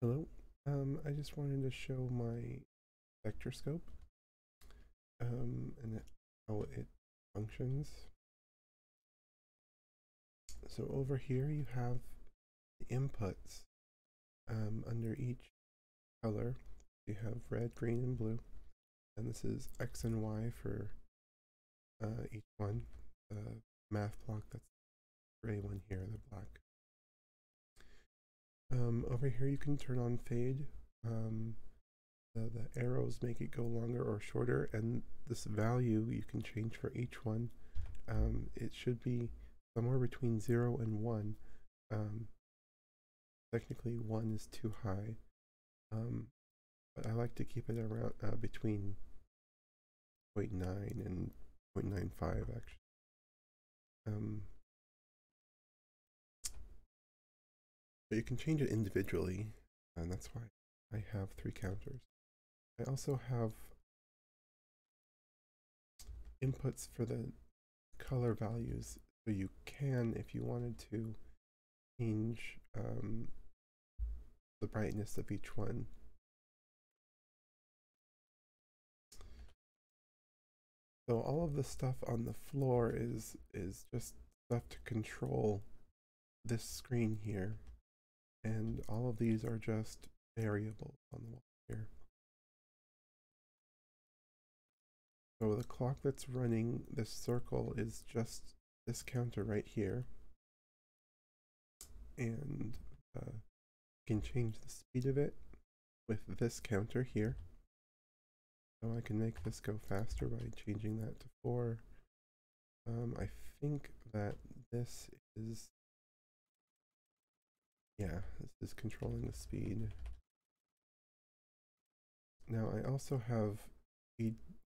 Hello. I just wanted to show my VectorScope and how it functions. So over here you have the inputs under each color. You have red, green, and blue, and this is X and Y for each one. The math block, that's the gray one here, the black. Over here you can turn on fade. The arrows make it go longer or shorter, and this value you can change for each one. It should be somewhere between 0 and 1. Technically 1 is too high, but I like to keep it around between 0.9 and 0.95 actually. But you can change it individually, and that's why I have 3 counters. I also have inputs for the color values, so you can, if you wanted to, change the brightness of each one. So all of the stuff on the floor is just stuff to control this screen here, and all of these are just variables on the wall here. So the clock that's running this circle is just this counter right here, and you can change the speed of it with this counter here. So I can make this go faster by changing that to 4. I think that this is, yeah, this is controlling the speed. Now I also have speed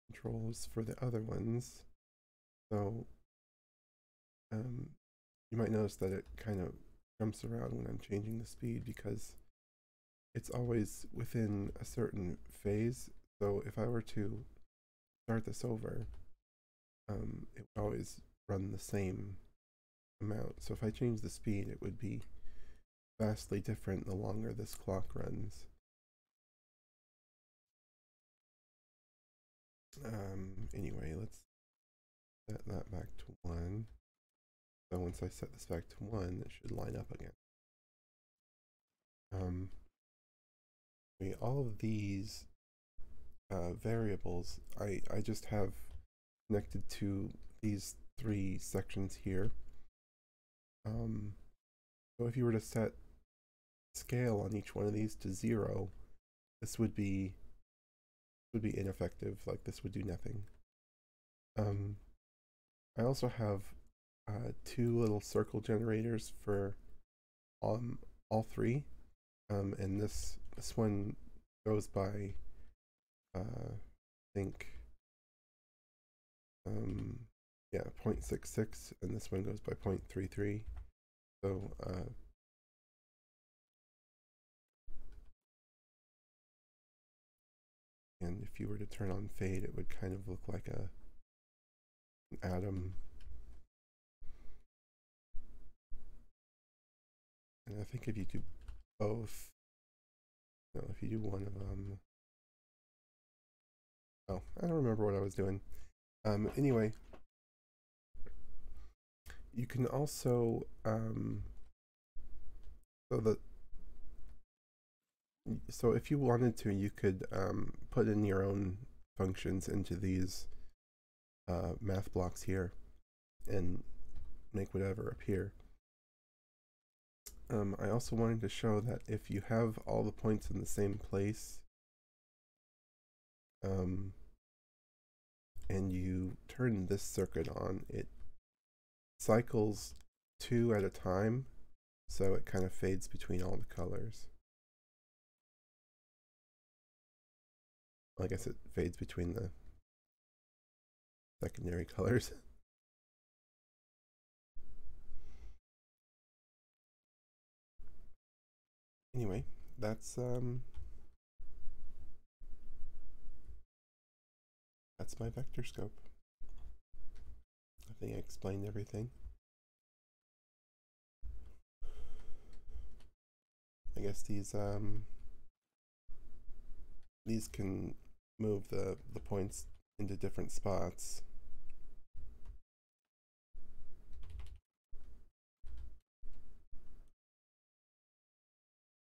controls for the other ones. So you might notice that it kind of jumps around when I'm changing the speed because it's always within a certain phase. So if I were to start this over, it would always run the same amount. So if I change the speed, it would be vastly different the longer this clock runs. Anyway, let's set that back to 1. So once I set this back to 1, it should line up again. All of these variables I just have connected to these 3 sections here. So if you were to set scale on each one of these to 0, this would be ineffective. Like this would do nothing. I also have 2 little circle generators for all 3, and this one goes by I think yeah, 0.66, and this one goes by 0.33. So and if you were to turn on fade, it would kind of look like an atom. And I think if you do both, no, if you do one of them, oh, I don't remember what I was doing. Anyway, you can also so if you wanted to, you could put in your own functions into these math blocks here and make whatever appear. I also wanted to show that if you have all the points in the same place, and you turn this circuit on, it cycles 2 at a time, so it kind of fades between all the colors. Well, I guess it fades between the secondary colors. Anyway, that's my VectorScope. I think I explained everything. I guess these can move the points into different spots.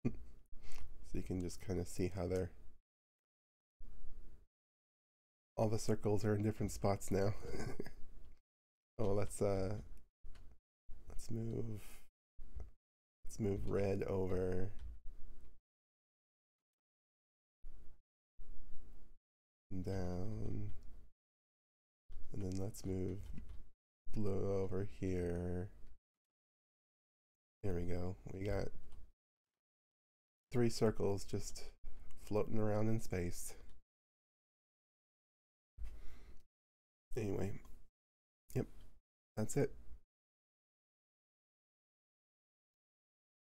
So you can just kind of see how they're, all the circles are in different spots now. Oh, let's move red over. And down. And then let's move blue over here. There we go. We got 3 circles just floating around in space. Anyway, yep, that's it.